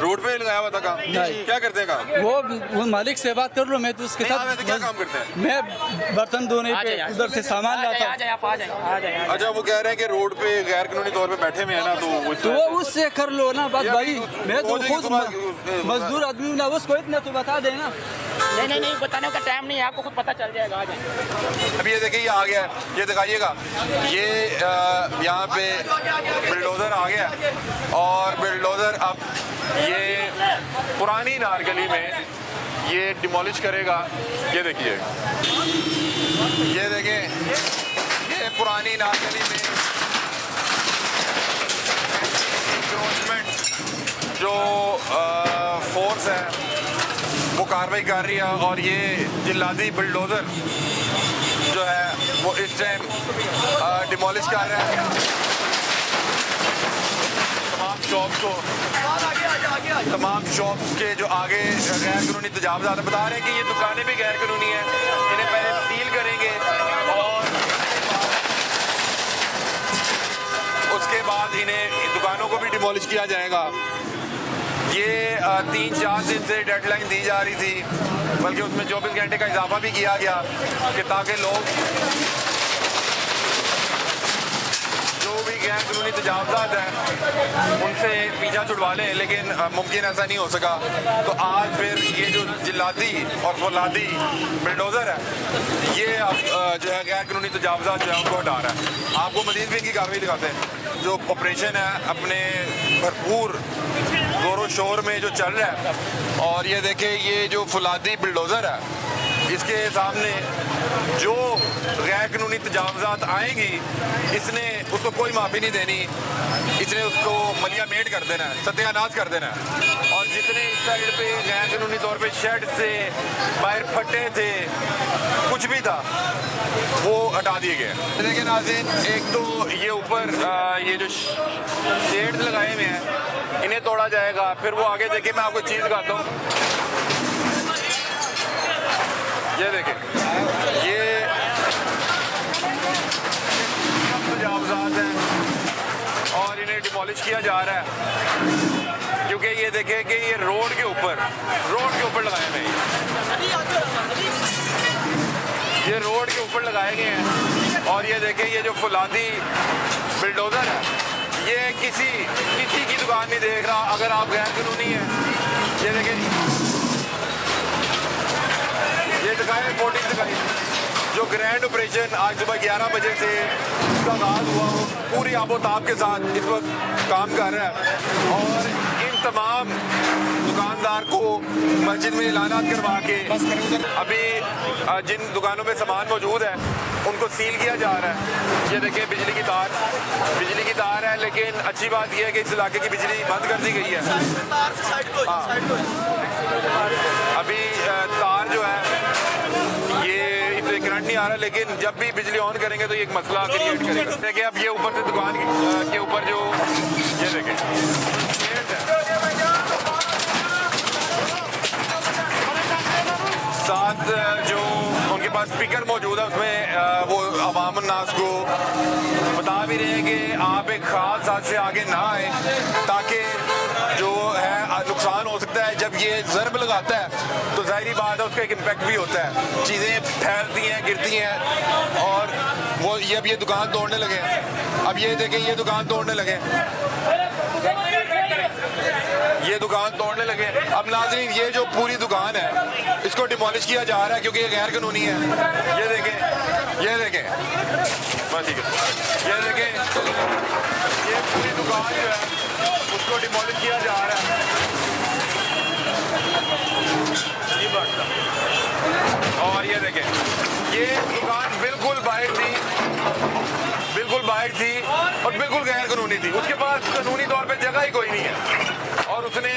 Road पे लगाया हुआ था काम? नहीं। क्या करते हैं काम? वो मालिक से बात कर लो, मैं तो उसके साथ वैसे क्या काम करते हैं? मैं बर्तन धोने पे उधर से सामान लाता हूँ। अच्छा, वो कह रहे हैं कि रोड पे गैर कानूनी तौर पे बैठे हुए हैं ना, तो वो उससे कर लो ना बात भाई। मैं तो खुद तुम्हारा- मजदूर आदमी हूँ ना, उसको इतना तो बता देना। नहीं बताने का टाइम नहीं है, आपको खुद पता चल जाएगा। आ जाए। अब ये देखिए, ये आ गया है, ये दिखाइएगा। ये यहाँ पे बिल्डोजर आ गया और बिल्डोजर अब ये पुरानी नारगली में ये डिमोलिश करेगा। ये देखिए, ये देखें, ये पुरानी नारगली में इंक्रोचमेंट जो फोर्स है वो कार्रवाई कर रही है और ये जिलादी बिल्डोजर जो है वो इस टाइम डिमोलिश कर रहा है तमाम शॉप्स के जो आगे गैर कानूनी तजावज़ात बता रहे हैं कि ये दुकानें भी गैर कानूनी हैं। इन्हें पहले सील करेंगे और उसके बाद इन्हें दुकानों को भी डिमोलिश किया जाएगा। ये 3-4 दिन से डेडलाइन दी जा रही थी, बल्कि उसमें 24 घंटे का इजाफा भी किया गया कि ताकि लोग जो भी गैर कानूनी तजावज़ात हैं उनसे पीछा छुड़वा लें, लेकिन मुमकिन ऐसा नहीं हो सका। तो आज फिर ये जो जिलादी और फौलादी बिल्डोज़र है ये अब जो है गैर कानूनी तजावज़ात जो है उनको हटा रहा है। आपको मज़ीद भी इनकी कार्रवाई दिखाते हैं। जो ऑपरेशन है अपने भरपूर ज़ोरों शोर में जो चल रहा है, और ये देखें, ये जो फौलादी बिल्डोज़र है इसके सामने जो गैर कानूनी तजावज़ात आएंगी इसने उसको कोई माफ़ी नहीं देनी, इसने उसको मलिया मेट कर देना है, सत्यानाश कर देना है। और जितने इस साइड पे गैर कानूनी तौर पे शेड से बाहर फटे थे, कुछ भी था, वो हटा दिए गए। लेकिन नाज़रीन, एक तो ये ऊपर ये जो शेड लगाए हुए हैं इन्हें तोड़ा जाएगा। फिर वो आगे देखिए, मैं आपको चीज़ दिखाता हूँ। ये देखें, ये तजावज़ात हैं और इन्हें डिमोलिश किया जा रहा है, क्योंकि ये देखें कि ये रोड के ऊपर लगाए गए हैं, ये रोड के ऊपर लगाए गए हैं। और ये देखें, ये जो फौलादी बिल्डोज़र है ये किसी की दुकान नहीं देख रहा। अगर आप गैर कानूनी हैं, ये देखें, ये दिखाए रिपोर्टिंग दिखाई। जो ग्रैंड ऑपरेशन आज सुबह 11 बजे से इसका आगाज़ हुआ, वो पूरी आबोताब के साथ इस वक्त काम कर रहा है। और इन तमाम दुकानदार को मस्जिद में ऐलानात करवा के अभी जिन दुकानों में सामान मौजूद है उनको सील किया जा रहा है। ये देखिए, बिजली की तार है, लेकिन अच्छी बात यह है कि इस इलाके की बिजली बंद कर दी गई है। अभी तार जो है ये इससे करंट नहीं आ रहा, लेकिन जब भी बिजली ऑन करेंगे तो ये एक मसला क्रिएट करेगा। देखिए, अब ये ऊपर से दुकान के ऊपर जो ये देखें साथ जो उनके पास स्पीकर मौजूद है उसमें वो अवाम नास को बता भी रहे हैं कि आप एक खास हादसे से आगे ना आए, ताकि जो है नुकसान हो सकता है। जब ये ज़रब लगाता है तो ज़ाहिरी बात है उसका एक इम्पैक्ट भी होता है, चीज़ें फैलती हैं, गिरती हैं। और वो ये अब ये दुकान तोड़ने लगे। अब ये देखें, ये दुकान तोड़ने लगे, ये दुकान तोड़ने लगे। अब नाज़रीन, ये जो पूरी दुकान है इसको डिमोलिश किया जा रहा है क्योंकि ये गैर कानूनी है। ये देखें, बस ठीक है, ये देखें, ये पूरी दुकान जो है उसको डिमोलिश किया जा रहा है। और ये देखें, ये दुकान बिल्कुल बाहर थी और बिल्कुल गैर कानूनी थी। उसके पास कानूनी तौर पे जगह ही कोई नहीं है और उसने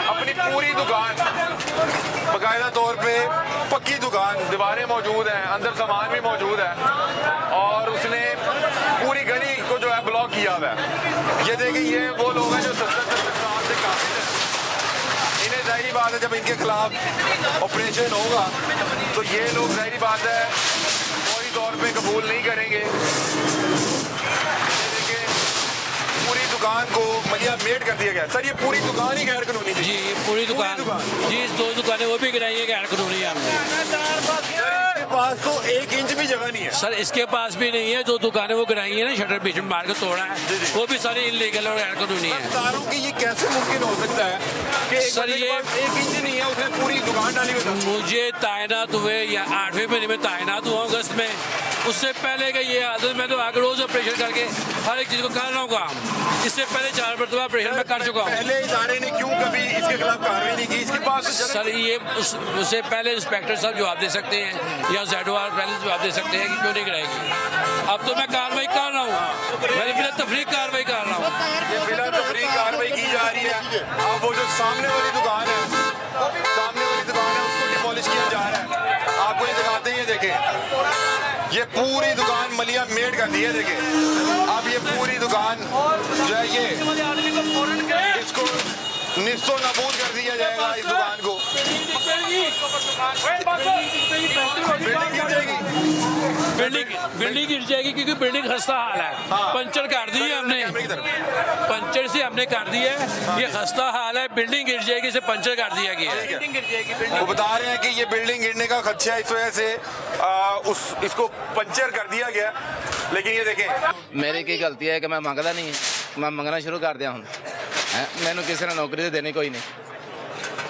अपनी पूरी दुकान, बाकायदा तौर पे पक्की दुकान, दीवारें मौजूद हैं, अंदर सामान भी मौजूद है, और उसने पूरी गली को जो है ब्लॉक किया हुआ है। ये देखिए, ये वो लोग हैं जो 70 साल से काबिल हैं। इन्हें ज़ाहिरी बात है जब इनके खिलाफ ऑपरेशन होगा तो ये लोग ज़ाहिरी बात है फौरी तौर पे कबूल नहीं करेंगे। देखिए, पूरी दुकान को मलिया मेड कर दिया गया। सर ये पूरी दुकान ही गैर कानूनी थी। जी ये पूरी दुकान जी, इस 2 दुकानें वो भी गिराई है गैर कानूनी हमने। इसके पास तो 1 इंच भी जगह नहीं है। सर इसके पास भी नहीं है, जो दुकानें वो गिराई है ना, शटर बीच में मार के तोड़ा है, वो भी सारी इलीगल और गैर कानूनी है। बता रहा हूं कि ये कैसे मुमकिन हो सकता है कि एक सर, बंदे के ये- पास 1 इंच नहीं है, उसने पूरी दुकान डाली हुई है। मुझे तैनात हुए या 8वें महीने में तैनात हुआ अगस्त में, उससे पहले का ये आदत, मैं तो आगे रोज ऑपरेशन करके हर एक चीज को कर रहा हूँ काम। इससे पहले 4 मरतबा ऑपरेशन मैं कर चुका हूँ। पहले इदारे ने क्यों कभी इसके खिलाफ कार्रवाई नहीं की? इसके पास तो जगह- सर ये उससे पहले इंस्पेक्टर साहब जवाब दे सकते हैं या ZOR पहले जवाब दे सकते हैं कि क्यों नहीं गिराएगी। अब तो मैं कार्रवाई कर रहा हूँ, मैंने बिना तफरीक कार्रवाई कर रहा हूँ। ये बिना तफरीक कार्रवाई की जा रही है। अब वो जो सामने वाली दुकान है, उसको डिमोलिश किया जा रहा है। आपको ये दिखाते हैं, ये देखें, ये पूरी दुकान मलिया मेड कर दी है। देखें अब ये पूरी दुकान जो है ये इसको निस्तो नबूद कर दिया जाएगा। इस दुकान को बिल्डिंग गिर जाएगी। बिल्डिंग गिर जाएगी क्योंकि बिल्डिंग खस्ता हाल है। हाँ। पंचर कर दी है हमने, पंचर से हमने कर दी है, ये खस्ता हाल है, बिल्डिंग गिर जाएगी, इसे पंचर कर दिया गया है। वो बता रहे हैं कि ये बिल्डिंग गिरने का खदशा है, इस वजह से इसको पंचर कर दिया गया। लेकिन ये देखें, मेरी की गलती है कि मैं मंगदा नहीं, मैं मंगना शुरू कर दिया हूँ। मैंने किसी ने नौकरी तो देनी कोई नहीं,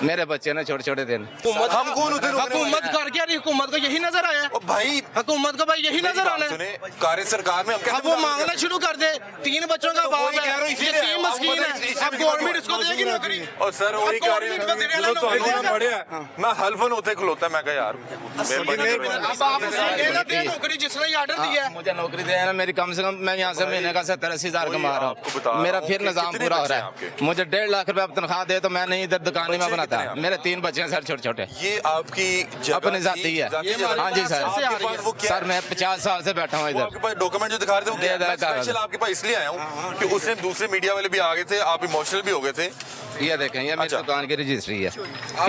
मेरे बच्चे ने छोटे छोटे दिन। हम कौन उधर हुकूमत कर क्या रही? हुकूमत को यही नजर आया है? भाई हुकूमत को भाई यही नजर आना है। सुने, कार्य सरकार में हम कैसे अब वो बता मांगना सकते हैं? शुरू कर दे, 3 बच्चों का तो बाप वही कह रहा हूं, है, इसीलिए यतीम आप मस्कीन मतलब है, इसी अब में गवर्नमेंट कोई इसको देगी नौकरी। और सर वही अब कार्य गवर्नमेंट वज़ीर आला तो नौकरी देगा। बढ़िया मैं हल्फन होते खलोता, मैं कहा यार अब आप लेना दे नौकरी जिसने ये ऑर्डर दिया है। मुझे नौकरी दे ना, मेरी कम से कम मैं यहाँ से महीने का 70-80 हज़ार कमा रहा आपको बता हूँ। रहा मेरा हूँ फिर कि निज़ाम कितने पूरा हो बच्चे रहा हैं है। आपके? मुझे 1.5 लाख रुपए तनख्वाह दे तो मैं नहीं इधर दुकान में बच्चे बनाता। कितने हैं मेरे 3 बच्चे हैं सर, छोटे छोटे। ये आपकी जगह अपनी थी, जाती है। जगह हाँ जी सर। आपके पास वो क्या सर मैं 50 साल से बैठा हूँ वो इधर। आपके पास डॉक्यूमेंट जो दिखा रहे थे वो दे क्या? दे मैं कागज। स्पेशल आपके पास इसलिए आया हूँ कि उसने दूसरे मीडिया वाले भी आ गए थे, आप इमोशनल भी हो गए थे। ये देखें, ये मेरी अच्छा। दुकान की रजिस्ट्री है,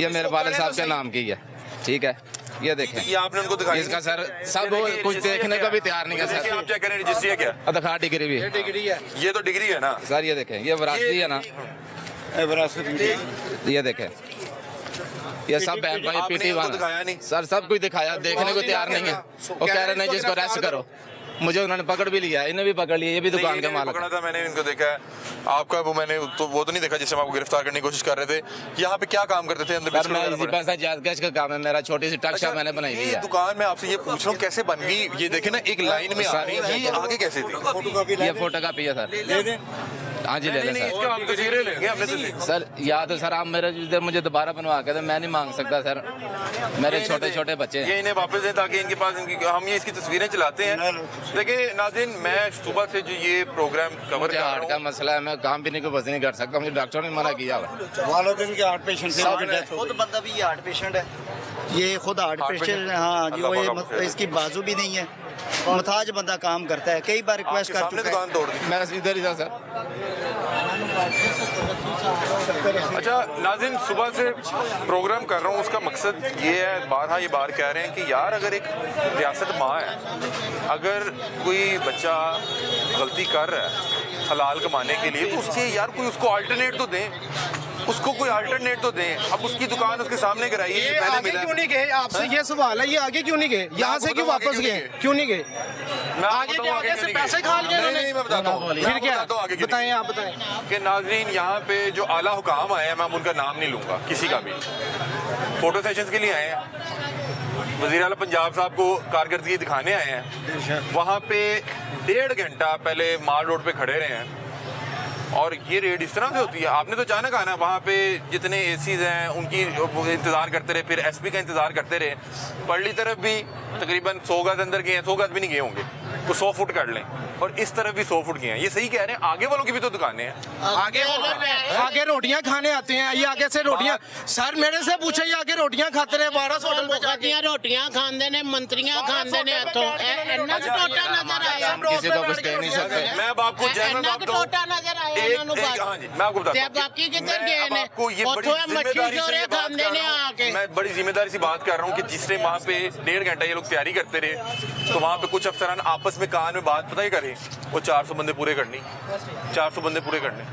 ये मेरे वाले साहब के नाम की है, ठीक है। ये देखें, ये आपने उनको दिखाई इसका सर सब कुछ देखने को भी तैयार नहीं है देखिए, सर। आप चेक करें रजिस्ट्री है क्या? दिखा डिग्री भी डिग्री है। ये तो डिग्री है ना सर, ये देखें, ये विरासती है ना, ये देखें, ये सब बैंक भाई आपने पीटी इनको वाला दिखाया नहीं? सर, सब कुछ दिखाया, देखने को तैयार नहीं है। वो कह रहे नहीं जिसको रेस्ट करो, मुझे उन्होंने पकड़ भी लिया, इन्हें भी पकड़ लिया, ये भी दुकान के नहीं, मालिक पकड़ा था मैंने इनको देखा है। आपका वो मैंने तो वो तो नहीं देखा जिससे हम आपको गिरफ्तार करने की कोशिश कर रहे थे। यहाँ पे क्या काम करते थे अंदर? सर, बिस्कुट मैं वगैरह इसी पड़े? पैसा जायज कैश का काम है मेरा, छोटी सी टक शॉप मैंने बनाई हुई ये है। दुकान में आपसे ये पूछ रहा हूँ कैसे बन गई? ये देखे ना एक लाइन में आ रही है, ये आगे कैसे थी? ये फोटो कापी है सर। हाँ जी, ले लें नहीं, सर। इसका हम तस्वीरें लेंगे हमने तो सर या तो सर आप मेरे इधर मुझे दोबारा बनवा के, तो मैं नहीं मांग सकता सर, मेरे छोटे छोटे बच्चे हैं। ये इन्हें वापस दें ताकि इनके पास हम ये इसकी तस्वीरें चलाते हैं। देखिए नाज़रीन, मैं सुबह से जो ये प्रोग्राम कवर मुझे कर हार्ट रहा का हूँ, मसला है, मैं काम भी नहीं को बस नहीं कर सकता, मुझे डॉक्टर ने मना किया हुआ। वाले दिन के हार्ट पेशेंट से सब डेथ हो गई। बंदा भी हार्ट पेशेंट है, ये खुद हार्ट हार्ट पेशेंट पेशेंट? हाँ जी, वो अल्लाह ये पाक बख्शे। इसकी बाजू भी नहीं है, मुताज बंदा काम करता है, कई बार रिक्वेस्ट आपके कर सामने चुका है। दुकान तोड़ दी। मैं इधर ही था सर। अच्छा नाज़रीन, सुबह से प्रोग्राम कर रहा हूँ, उसका मकसद ये है, ये बार कह रहे हैं कि यार अगर एक रियासत माँ है, अगर कोई बच्चा गलती कर रहा है हलाल कमाने के लिए, तो उससे यार कोई उसको अल्टरनेट तो दें, उसको कोई अल्टरनेट तो दें। अब उसकी दुकान उसके सामने कराई है, ये पहले आगे मिला क्यों नहीं गए? आपसे ये सवाल है, ये आगे क्यों नहीं गए? यहाँ से क्यों वापस गए? क्यों नहीं गए? मैं आपको आगे के बताऊं आगे से क्यों पैसे नहीं खा लिए गए। इन्होंने। नहीं, मैं बताता हूँ। फिर क्या? आगे क्यों बताएं, नहीं आप बताएं। गए। कि नाज़रीन यहाँ पे जो आला हुकाम आए हैं, मैं उनका नाम नहीं लूँगा किसी का भी, फोटो सेशंस के लिए आए हैं, वज़ीर आला पंजाब साहब को कारकर्दगी दिखाने आए हैं। वहाँ पे 1.5 घंटा पहले माल रोड पे खड़े रहे हैं और ये रेड इस तरह से होती है। आपने तो अचानक आना, वहाँ पे जितने एसीज हैं उनकी इंतज़ार करते रहे, फिर एसपी का इंतज़ार करते रहे। परली तरफ भी तकरीबन 100 गज अंदर गए हैं, 100 गज भी नहीं गए होंगे, तो 100 फुट कर लें, और इस तरफ भी 100 फुट गए हैं। ये सही कह रहे हैं, आगे वालों की भी तो दुकानें हैं। आगे रोटियां खाने आते हैं, ये आगे से रोटियां। सर मेरे से पूछे, ये आगे रोटियां खाते रहे 1200 होटल पे जाके। रोटियां खांदे ने, मंत्रियां खांदे ने हथों इन्ना टोटा नजर आया। किसी को कुछ कह नहीं सकते। मैं अब आपको जैनल इन्ना बात कहूं, टोटा नजर आया एक- इन्होंने एक- बात। हाँ जी, मैं आपको बताता ते हूं। बाकी किधर मैं गए अब ने? आपको ये बड़ी उत्थों मच्छी जिम्मेदारी से चोरे ये बात खांदे कर ने रहा हूं। आके। मैं बड़ी जिम्मेदारी से बात कर रहा हूँ कि जिस टाइम वहाँ पे 1.5 घंटा ये लोग तैयारी करते रहे, तो वहाँ पे कुछ अफसरान आपस में कान में बात पता ही करें, वो 400 बंदे पूरे करनी, 400 बंदे पूरे करने।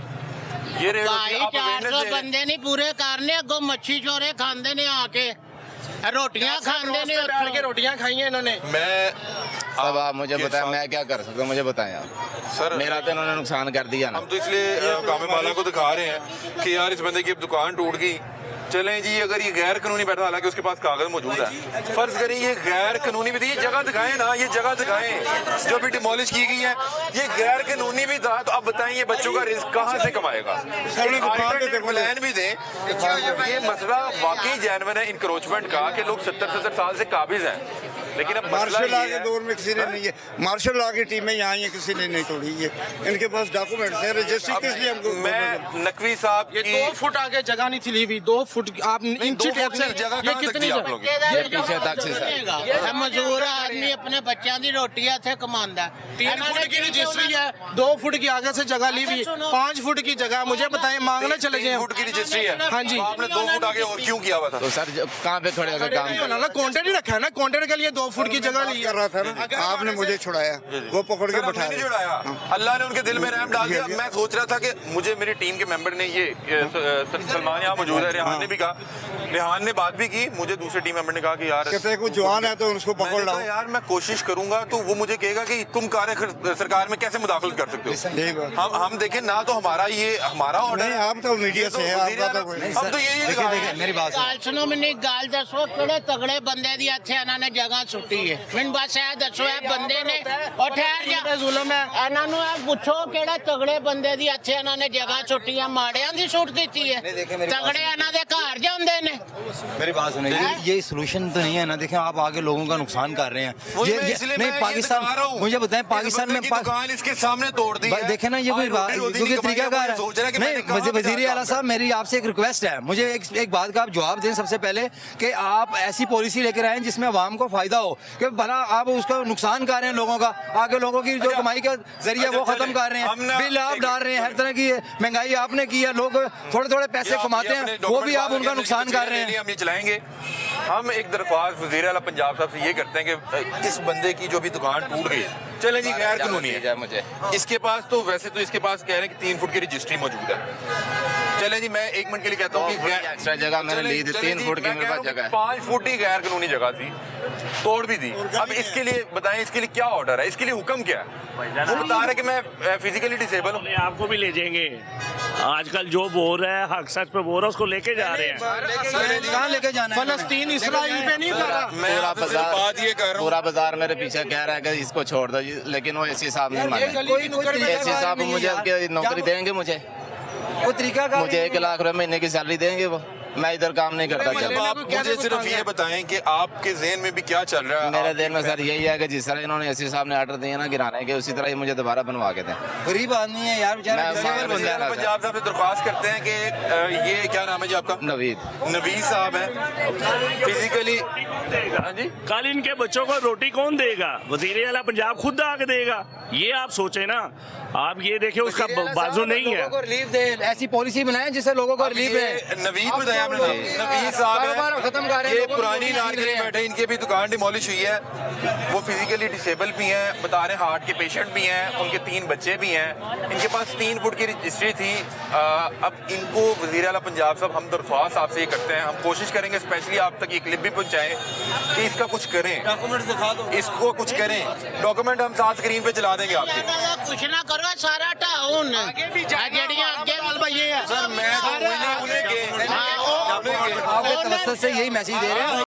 ये रेट भाई आप 400 बंदे नहीं पूरे करने, अगो मच्छी चोरे खांदे ने आके, रोटियां खांदे ने बैठ के रोटियां खाई हैं इन्होंने। मैं अब आप मुझे बताएं मैं क्या कर सकता हूँ, मुझे बताएं आप। सर मेरा तो इन्होंने नुकसान कर दिया ना। हम तो इसलिए कामे माला को दिखा रहे हैं कि यार इस बंदे की अब दुकान टूट गई, चलें जी। अगर ये गैर कानूनी बैठा, हालांकि उसके पास कागज मौजूद है, फर्ज करें ये गैर कानूनी भी थी, ये जगह दिखाएं ना, ये जगह दिखाएं जो भी डिमोलिश की गई है, ये गैर कानूनी भी था। तो अब बताएं ये बच्चों का रिस्क कहाँ से कमाएगा? प्लान भी दें। ये मसला वाकई जेन्युइन है इंक्रोचमेंट का, कि लोग 70-70 साल से काबिज हैं, लेकिन अब मार्शल लॉ ये के है- दौर में किसी ने नहीं है, मार्शल लॉ की टीमें यहाँ आई हैं, किसी ने नहीं तोड़ी है। इनके पास डॉक्यूमेंट्स है, रजिस्ट्री किस लिए हमको? मैं नकवी साहब ये की 2 फुट आगे जगह नहीं थी ली हुई, 2 फुट आप इंची 2 टेप फुट से की जगह ये कहाँ तक कितनी थी आप लोगों की? ये पीछे तक से सर। मजदूर आदमी अपने बच्चों की रोटी इत्थे कमांदा। 3 फुट की रजिस्ट्री है, 2 फुट की आगे से जगह ली हुई, 5 फुट की जगह। मुझे बताएं, मांगने चले 3 जाए फुट की रजिस्ट्री है। हाँ जी। तो आपने 2 फुट आगे और क्यों किया हुआ था? तो सर कहाँ पे खड़े होकर काम कर? ना कॉन्टेंट ही रखा है ना, कॉन्टेंट के लिए 2 फुट की जगह ली कर रहा था ना, आपने मुझे छुड़ाया, वो पकड़ के सर, हमने बैठा नहीं छुड़ाया, अल्लाह ने उनके दिल में रहम डाल दिया। मैं सोच रहा था कि मुझे मेरी टीम के मेंबर ने ये सलमान यहाँ मौजूद है, रेहान ने भी कहा, रेहान ने बात भी की, मुझे दूसरे टीम मेंबर ने कहा कि यार कहते हैं कोई जवान है तो उसको पकड़ मैंने लाओ। कहा, यार मैं कोशिश करूंगा। तो वो मुझे कहेगा कि तुम सरकार में कैसे मुदाखलत कर सकते यही हो? बात। हम देखें ना, तो हमारा ऑर्डर नहीं, आप तो मीडिया से हैं, आपका तो कोई नहीं। हम तो यही दिखा रहे हैं। मेरी बात गाल सुनो, मैंने गाल दसो किहड़े तगड़े बंदे दी इत्थे इन्हां ने जगह सुट्टी है। मैनूं बस ए दसो ए बंदे ने और ठहर जा जुल्म है। इन्हां नूं ए पुछो किहड़े तगड़े बंदे दी इत्थे इन्हां ने जगह सुट्टी है, माड़ियां दी सुट दित्ती है। तगड़े इन्हां दे घर जांदे ने। मेरी बात सुनिए, ये सोल्यूशन तो नहीं है ना। देखें आप आगे लोगों का नुकसान कर रहे हैं। इसलिए नहीं मैं पाकिस्तान, ये दिखा रहा हूं। मुझे बताएं पाकिस्तान में दुकान इसके सामने तोड़ दी है। देखे ना, ये कोई बात, क्योंकि तरीकाकार है। नहीं वजीर आला साहब, मेरी आपसे एक रिक्वेस्ट है, मुझे एक बात का आप जवाब दें सबसे पहले, कि आप ऐसी पॉलिसी लेकर आए जिसमें आवाम को फायदा हो, कि भला आप उसका नुकसान कर रहे हैं लोगों का, आगे लोगों की जो कमाई का जरिया वो खत्म कर रहे हैं, बिल आप डाल रहे हैं, हर तरह की महंगाई आपने की है, लोग थोड़े थोड़े पैसे कमाते हैं, वो भी आप उनका नुकसान कर रहे हैं। हम ये चलाएंगे। हम एक दरख्वास्त वज़ीर आला पंजाब साहब से ये करते हैं कि इस बंदे की जो भी दुकान टूट गई, चलें जी गैर कानूनी है मुझे इसके पास, तो वैसे तो इसके पास कह रहे हैं कि 3 फुट की रजिस्ट्री मौजूद है। चलें जी, मैं 1 मिनट के लिए कहता हूँ कि एक्स्ट्रा जगह मैंने ली थी, 3 फुट की मेरे पास जगह है। 5 फुट ही गैर कानूनी जगह थी, तोड़ भी दी। अब इसके लिए बताएं, इसके लिए क्या ऑर्डर है, इसके लिए हुक्म क्या है? वो बता रहा है कि मैं फिजिकली डिसेबल हूँ। आपको भी ले जाएंगे। आजकल जो बोल रहा है, हक सच पे बोल रहा है, उसको लेके जा रहे हैं। कहाँ लेके जाना है? फलस्तीन इसराइल पे नहीं कर रहा। मैं पूरा आपसे सिर्फ बात ये कर रहा हूँ, पूरा बाजार मेरे पीछे कह रहा है कि इसको छोड़ दो जी, लेकिन वो ऐसी साहब नहीं माने। ऐसी साहब मुझे अब नौकरी देंगे, मुझे वो तरीका का मुझे 1 लाख रुपए महीने की सैलरी देंगे वो, मैं इधर काम नहीं करता। जब जब आप मुझे सिर्फ ये बताएं कि आपके ज़हन में भी क्या चल रहा है? मेरे दिन में सर यही है कि जिस तरह इन्होंने ऐसी साहब ने ऑर्डर दिए ना गिराने के, उसी तरह ही मुझे दोबारा बनवा के दें। गरीब आदमी है यार बेचारा, मैं disabled बंदा है। पंजाब साहब से दरख्वास्त करते हैं कि ये क्या नाम है जी आपका? नवीद नवीद साहब है फिजिकली। हाँ जी, कल इनके बच्चों को रोटी कौन देगा? वजीर आला पंजाब खुद आके देगा। ये आप सोचे ना, आप ये देखे उसका बाजू नहीं है। लोगों को रिलीफ दे, ऐसी पॉलिसी बनाए जिससे लोगों को रिलीफ ये है। नवीद बताया आपने नाम? नवीद साहब कारोबार है, खत्म कर रहे हैं, ये लोगों को पुरानी रिलीफ नारगरी दे रहे हैं। बैठे, इनकी भी दुकान डिमोलिश हुई है। वो फिजिकली डिसेबल भी हैं, बता रहे हार्ट के पेशेंट भी हैं, उनके 3 बच्चे भी हैं, इनके पास 3 फुट की रजिस्ट्री थी। अब इनको वज़ीर आला पंजाब साहब, हम दरख्वास्त आपसे ये करते हैं, हम कोशिश करेंगे स्पेशली आप तक ये क्लिप भी पहुंचाएं कि इसका कुछ करें, डॉक्यूमेंट दिखा दो, इसको कुछ करें। डॉक्यूमेंट हम साथ स्क्रीन पे चला देंगे आपके। कुछ ना करो, सारा ढाउन जड़ियां अगे सर मैं तो उन्हें आपके तवज्जो से यही मैसेज दे रहे हैं।